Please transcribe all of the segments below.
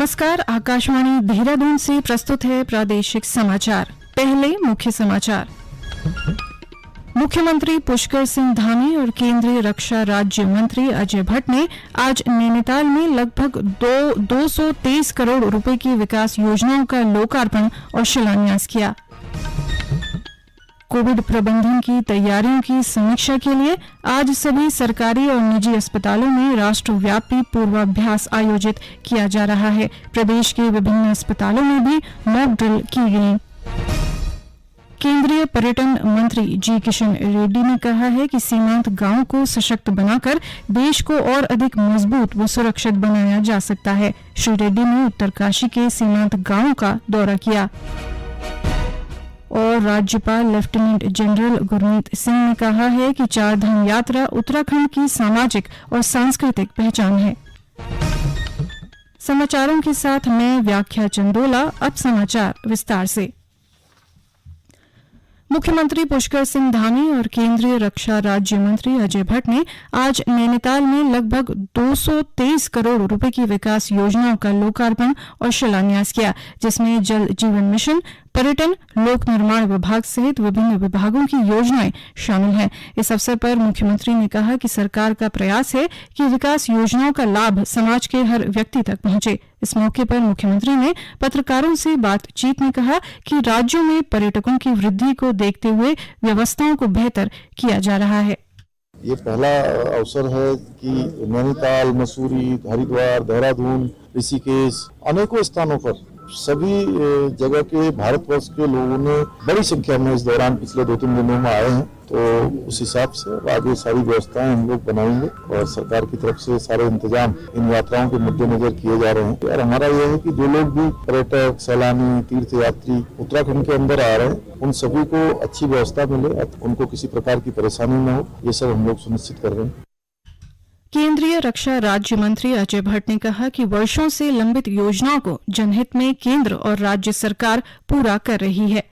नमस्कार, आकाशवाणी देहरादून से प्रस्तुत है प्रादेशिक समाचार। पहले मुख्य समाचार। मुख्यमंत्री पुष्कर सिंह धामी और केंद्रीय रक्षा राज्य मंत्री अजय भट्ट ने आज नैनीताल में लगभग 223 करोड़ रुपए की विकास योजनाओं का लोकार्पण और शिलान्यास किया। कोविड प्रबंधन की तैयारियों की समीक्षा के लिए आज सभी सरकारी और निजी अस्पतालों में राष्ट्रव्यापी पूर्वाभ्यास आयोजित किया जा रहा है। प्रदेश के विभिन्न अस्पतालों में भी मॉक ड्रिल की गई। केंद्रीय पर्यटन मंत्री जी किशन रेड्डी ने कहा है कि सीमांत गांवों को सशक्त बनाकर देश को और अधिक मजबूत व सुरक्षित बनाया जा सकता है। श्री रेड्डी ने उत्तरकाशी के सीमांत गांवों का दौरा किया। और राज्यपाल लेफ्टिनेंट जनरल गुरमीत सिंह ने कहा है कि चार धाम यात्रा उत्तराखंड की सामाजिक और सांस्कृतिक पहचान है। समाचारों के साथ मैं व्याख्या चंदोला। अब समाचार विस्तार से। मुख्यमंत्री पुष्कर सिंह धामी और केंद्रीय रक्षा राज्य मंत्री अजय भट्ट ने आज नैनीताल में लगभग 223 करोड़ रुपए की विकास योजनाओं का लोकार्पण और शिलान्यास किया, जिसमें जल जीवन मिशन, पर्यटन, लोक निर्माण विभाग सहित विभिन्न विभागों की योजनाएं शामिल हैं। इस अवसर पर मुख्यमंत्री ने कहा कि सरकार का प्रयास है कि विकास योजनाओं का लाभ समाज के हर व्यक्ति तक पहुंचे। इस मौके पर मुख्यमंत्री ने पत्रकारों से बातचीत में कहा कि राज्यों में पर्यटकों की वृद्धि को देखते हुए व्यवस्थाओं को बेहतर किया जा रहा है। ये पहला अवसर है कि नैनीताल, मसूरी, हरिद्वार, देहरादून, ऋषिकेश, अनेकों स्थानों पर सभी जगह के भारतवर्ष के लोगों ने बड़ी संख्या में इस दौरान पिछले 2-3 दिनों में आए हैं। तो उस हिसाब से आगे सारी व्यवस्थाएं हम लोग बनाएंगे और सरकार की तरफ से सारे इंतजाम इन यात्राओं के मद्देनजर किए जा रहे हैं। और हमारा यह है कि जो लोग भी पर्यटक, सैलानी, तीर्थयात्री उत्तराखंड के अंदर आ रहे हैं, उन सभी को अच्छी व्यवस्था मिले, उनको किसी प्रकार की परेशानी न हो, ये सब हम लोग सुनिश्चित कर रहे हैं। केंद्रीय रक्षा राज्य मंत्री अजय भट्ट ने कहा कि वर्षों से लंबित योजनाओं को जनहित में केंद्र और राज्य सरकार पूरा कर रही है।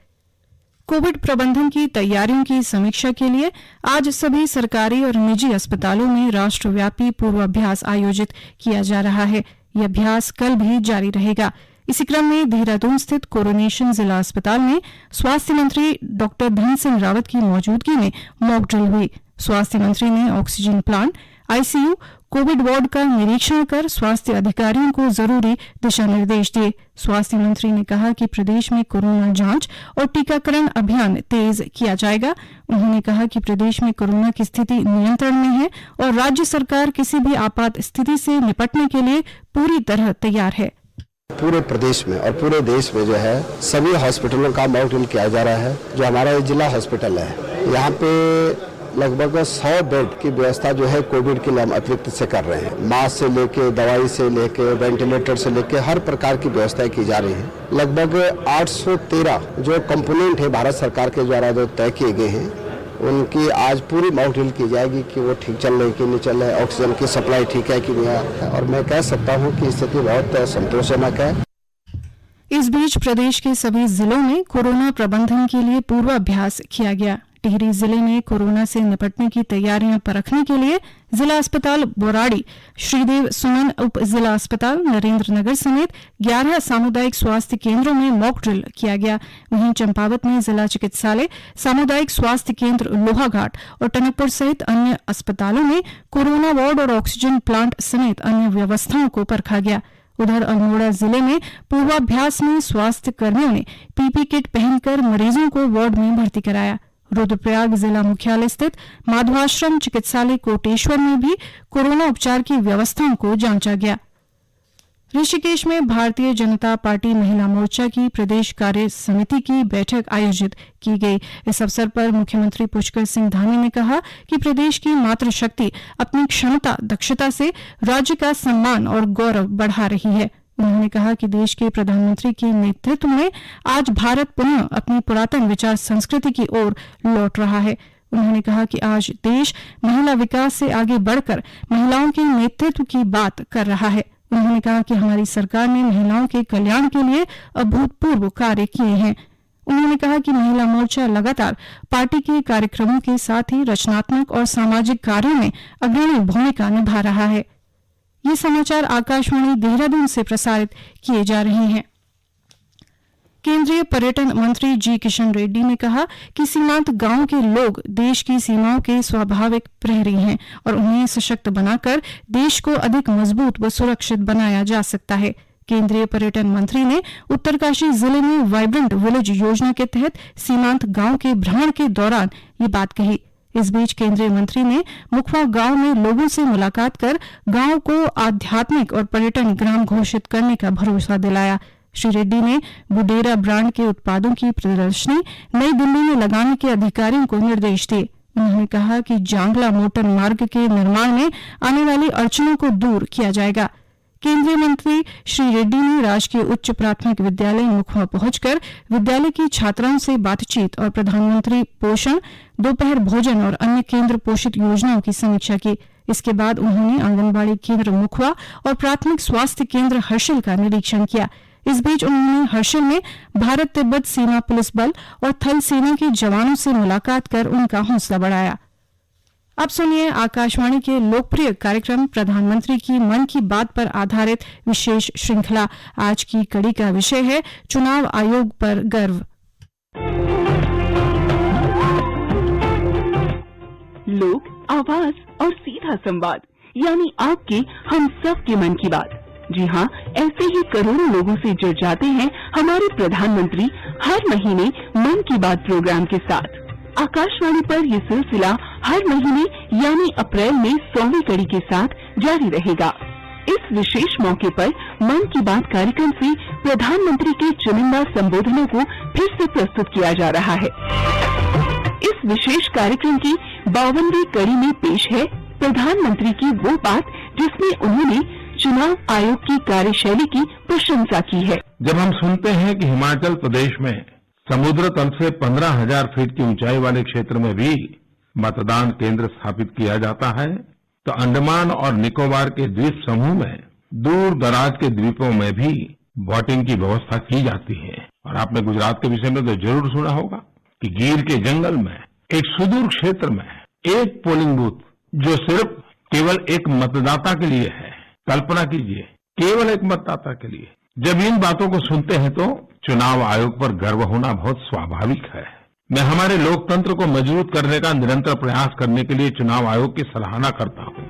कोविड प्रबंधन की तैयारियों की समीक्षा के लिए आज सभी सरकारी और निजी अस्पतालों में राष्ट्रव्यापी पूर्वाभ्यास आयोजित किया जा रहा है। यह अभ्यास कल भी जारी रहेगा। इसी क्रम में देहरादून स्थित कोरोनेशन जिला अस्पताल में स्वास्थ्य मंत्री डॉ धन सिंह रावत की मौजूदगी में मॉक ड्रिल हुई। स्वास्थ्य मंत्री ने oxygen plant, ICU, Covid ward का निरीक्षण कर स्वास्थ्य अधिकारियों को जरूरी दिशा निर्देश दिए। स्वास्थ्य मंत्री ने कहा कि प्रदेश में कोरोना जांच और टीकाकरण अभियान तेज किया जाएगा। उन्होंने कहा कि प्रदेश में कोरोना की स्थिति नियंत्रण में है और राज्य सरकार किसी भी आपात स्थिति से निपटने के लिए पूरी तरह तैयार है। पूरे प्रदेश में और पूरे देश में जो है सभी हॉस्पिटलों का मॉक ड्रिल किया जा रहा है। जो हमारा जिला हॉस्पिटल है, यहाँ पे लगभग 100 बेड की व्यवस्था जो है कोविड के लिए हम अतिरिक्त से कर रहे हैं। मास्क से लेके, दवाई से लेके, वेंटिलेटर से लेके हर प्रकार की व्यवस्थाएं की जा रही हैं। लगभग 813 जो कंपोनेंट है भारत सरकार के द्वारा जो तय किए गए हैं, उनकी आज पूरी मॉक ड्रिल की जाएगी कि वो ठीक चल रहे हैं कि नहीं चल रहे हैं, ऑक्सीजन की सप्लाई ठीक है कि नहीं है। और मैं कह सकता हूँ कि स्थिति बहुत संतोषजनक है। इस बीच प्रदेश के सभी जिलों में कोरोना प्रबंधन के लिए पूर्वाभ्यास किया गया। टिहरी जिले में कोरोना से निपटने की तैयारियां परखने के लिए जिला अस्पताल बोराड़ी, श्रीदेव सुमन उप जिला अस्पताल नरेंद्र नगर समेत 11 सामुदायिक स्वास्थ्य केंद्रों में मॉक ड्रिल किया गया। वहीं चंपावत में जिला चिकित्सालय, सामुदायिक स्वास्थ्य केंद्र लोहाघाट और टनकपुर सहित अन्य अस्पतालों में कोरोना वार्ड और ऑक्सीजन प्लांट समेत अन्य व्यवस्थाओं को परखा गया। उधर अल्मोड़ा जिले में पूर्वाभ्यास में स्वास्थ्य कर्मियों ने पीपी किट पहनकर मरीजों को वार्ड में भर्ती कराया। रुद्रप्रयाग जिला मुख्यालय स्थित माधवाश्रम चिकित्सालय कोटेश्वर में भी कोरोना उपचार की व्यवस्थाओं को जांचा गया। ऋषिकेश में भारतीय जनता पार्टी महिला मोर्चा की प्रदेश कार्य समिति की बैठक आयोजित की गई। इस अवसर पर मुख्यमंत्री पुष्कर सिंह धामी ने कहा कि प्रदेश की मातृशक्ति अपनी क्षमता, दक्षता से राज्य का सम्मान और गौरव बढ़ा रही है। उन्होंने कहा कि देश के प्रधानमंत्री के नेतृत्व में आज भारत पुनः अपनी पुरातन विचार संस्कृति की ओर लौट रहा है। उन्होंने कहा कि आज देश महिला विकास से आगे बढ़कर महिलाओं के नेतृत्व की बात कर रहा है। उन्होंने कहा कि हमारी सरकार ने महिलाओं के कल्याण के लिए अभूतपूर्व कार्य किए हैं। उन्होंने कहा कि महिला मोर्चा लगातार पार्टी के कार्यक्रमों के साथ ही रचनात्मक और सामाजिक कार्यों में अग्रणी भूमिका निभा रहा है। ये समाचार आकाशवाणी देहरादून से प्रसारित किए जा रहे हैं। केंद्रीय पर्यटन मंत्री जी किशन रेड्डी ने कहा कि सीमांत गांव के लोग देश की सीमाओं के स्वाभाविक प्रहरी हैं और उन्हें सशक्त बनाकर देश को अधिक मजबूत व सुरक्षित बनाया जा सकता है। केंद्रीय पर्यटन मंत्री ने उत्तरकाशी जिले में वाइब्रेंट विलेज योजना के तहत सीमांत गांव के भ्रमण के दौरान ये बात कही। इस बीच केंद्रीय मंत्री ने मुखवा गांव में लोगों से मुलाकात कर गांव को आध्यात्मिक और पर्यटन ग्राम घोषित करने का भरोसा दिलाया। श्री रेड्डी ने बुडेरा ब्रांड के उत्पादों की प्रदर्शनी नई दिल्ली में लगाने के अधिकारियों को निर्देश दिए। उन्होंने कहा कि जांगला मोटर मार्ग के निर्माण में आने वाली अड़चनों को दूर किया जाएगा। केंद्रीय मंत्री श्री रेड्डी ने राजकीय उच्च प्राथमिक विद्यालय मुखवा पहुंचकर विद्यालय की छात्राओं से बातचीत और प्रधानमंत्री पोषण, दोपहर भोजन और अन्य केंद्र पोषित योजनाओं की समीक्षा की। इसके बाद उन्होंने आंगनबाड़ी केंद्र मुखवा और प्राथमिक स्वास्थ्य केंद्र हर्षिल का निरीक्षण किया। इस बीच उन्होंने हर्षिल में भारत तिब्बत सीमा पुलिस बल और थल सेना के जवानों से मुलाकात कर उनका हौसला बढ़ाया। अब सुनिए आकाशवाणी के लोकप्रिय कार्यक्रम प्रधानमंत्री की मन की बात पर आधारित विशेष श्रृंखला। आज की कड़ी का विषय है चुनाव आयोग पर गर्व। लोक आवाज और सीधा संवाद, यानी आपके हम सब के मन की बात। जी हाँ, ऐसे ही करोड़ों लोगों से जुड़ जाते हैं हमारे प्रधानमंत्री हर महीने मन की बात प्रोग्राम के साथ। आकाशवाणी पर ये सिलसिला हर महीने यानी अप्रैल में 100वीं कड़ी के साथ जारी रहेगा। इस विशेष मौके पर मन की बात कार्यक्रम से प्रधानमंत्री के चुनिंदा संबोधनों को फिर से प्रस्तुत किया जा रहा है। इस विशेष कार्यक्रम की 52वीं कड़ी में पेश है प्रधानमंत्री की वो बात जिसमें उन्होंने चुनाव आयोग की कार्यशैली की प्रशंसा की है। जब हम सुनते हैं कि हिमाचल प्रदेश में समुद्र तल से 15,000 फीट की ऊंचाई वाले क्षेत्र में भी मतदान केंद्र स्थापित किया जाता है, तो अंडमान और निकोबार के द्वीप समूह में दूर दराज के द्वीपों में भी वोटिंग की व्यवस्था की जाती है। और आपने गुजरात के विषय में तो जरूर सुना होगा कि गिर के जंगल में एक सुदूर क्षेत्र में एक पोलिंग बूथ जो सिर्फ केवल एक मतदाता के लिए है। कल्पना कीजिए, केवल एक मतदाता के लिए। जब इन बातों को सुनते हैं तो चुनाव आयोग पर गर्व होना बहुत स्वाभाविक है। मैं हमारे लोकतंत्र को मजबूत करने का निरंतर प्रयास करने के लिए चुनाव आयोग की सराहना करता हूं।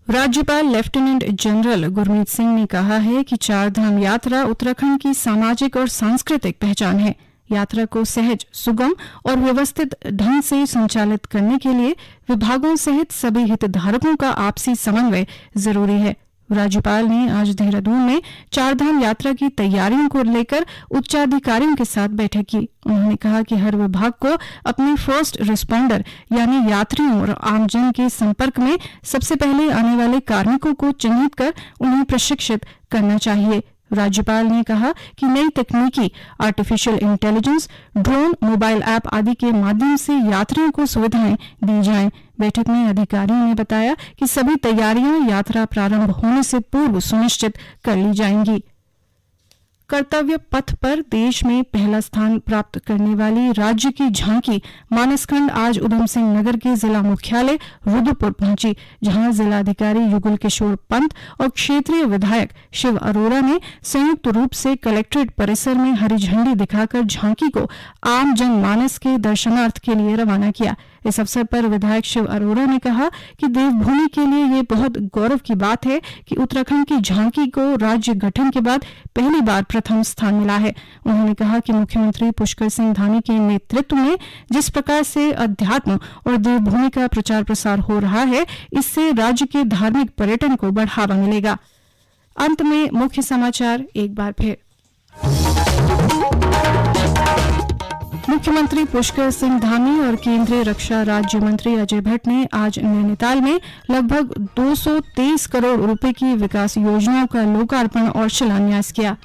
राज्यपाल लेफ्टिनेंट जनरल गुरमीत सिंह ने कहा है कि चारधाम यात्रा उत्तराखंड की सामाजिक और सांस्कृतिक पहचान है। यात्रा को सहज, सुगम और व्यवस्थित ढंग से संचालित करने के लिए विभागों सहित सभी हितधारकों का आपसी समन्वय जरूरी है। राज्यपाल ने आज देहरादून में चारधाम यात्रा की तैयारियों को लेकर उच्चाधिकारियों के साथ बैठक की। उन्होंने कहा कि हर विभाग को अपने फर्स्ट रिस्पॉन्डर यानी यात्रियों और आमजन के संपर्क में सबसे पहले आने वाले कार्मिकों को चिन्हित कर उन्हें प्रशिक्षित करना चाहिए। राज्यपाल ने कहा कि नई तकनीकी, artificial intelligence, drone, mobile app आदि के माध्यम से यात्रियों को सुविधाएं दी जाएं। बैठक में अधिकारियों ने बताया कि सभी तैयारियां यात्रा प्रारंभ होने से पूर्व सुनिश्चित कर ली जाएंगी। कर्तव्य पथ पर देश में पहला स्थान प्राप्त करने वाली राज्य की झांकी मानसखंड आज उधम सिंह नगर के जिला मुख्यालय रुद्रपुर पहुंची, जहां जिलाधिकारी युगल किशोर पंत और क्षेत्रीय विधायक शिव अरोड़ा ने संयुक्त रूप से कलेक्ट्रेट परिसर में हरी झंडी दिखाकर झांकी को आम जनमानस के दर्शनार्थ के लिए रवाना किया। इस अवसर पर विधायक शिव अरोड़ा ने कहा कि देवभूमि के लिए ये बहुत गौरव की बात है कि उत्तराखंड की झांकी को राज्य गठन के बाद पहली बार प्रथम स्थान मिला है। उन्होंने कहा कि मुख्यमंत्री पुष्कर सिंह धामी के नेतृत्व में जिस प्रकार से अध्यात्म और देवभूमि का प्रचार प्रसार हो रहा है, इससे राज्य के धार्मिक पर्यटन को बढ़ावा मिलेगा। अंत में मुख्य समाचार एक बार फिर। मुख्यमंत्री पुष्कर सिंह धामी और केंद्रीय रक्षा राज्य मंत्री अजय भट्ट ने आज नैनीताल में लगभग 223 करोड़ रुपए की विकास योजनाओं का लोकार्पण और शिलान्यास किया।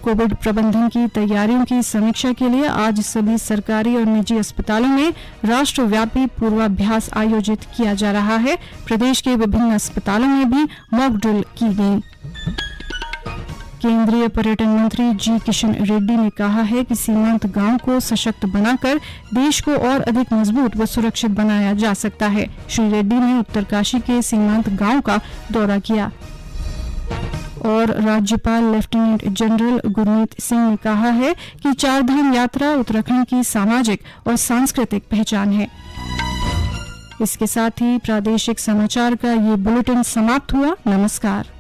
कोविड प्रबंधन की तैयारियों की समीक्षा के लिए आज सभी सरकारी और निजी अस्पतालों में राष्ट्रव्यापी पूर्वाभ्यास आयोजित किया जा रहा है। प्रदेश के विभिन्न अस्पतालों में भी मॉक ड्रिल की गई। केंद्रीय पर्यटन मंत्री जी किशन रेड्डी ने कहा है कि सीमांत गांव को सशक्त बनाकर देश को और अधिक मजबूत व सुरक्षित बनाया जा सकता है। श्री रेड्डी ने उत्तरकाशी के सीमांत गांव का दौरा किया। और राज्यपाल लेफ्टिनेंट जनरल गुरमीत सिंह ने कहा है कि चारधाम यात्रा उत्तराखंड की सामाजिक और सांस्कृतिक पहचान है। इसके साथ ही प्रादेशिक समाचार का ये बुलेटिन समाप्त हुआ। नमस्कार।